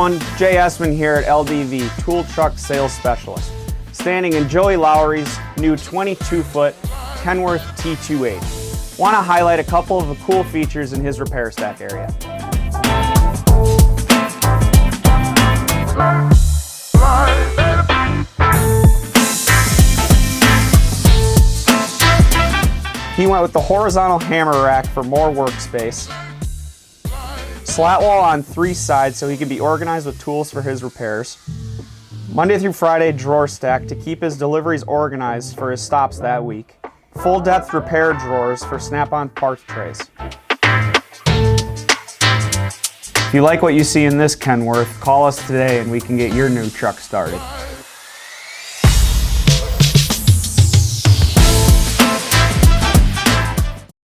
everyone, Jay Essman here at LDV, Tool Truck Sales Specialist, standing in Joey Lowry's new 22-foot Kenworth T-280. Want to highlight a couple of the cool features in his repair stack area. He went with the horizontal hammer rack for more workspace. Slat wall on 3 sides so he can be organized with tools for his repairs. Monday through Friday drawer stack to keep his deliveries organized for his stops that week. Full depth repair drawers for snap-on parts trays. If you like what you see in this Kenworth, call us today and we can get your new truck started.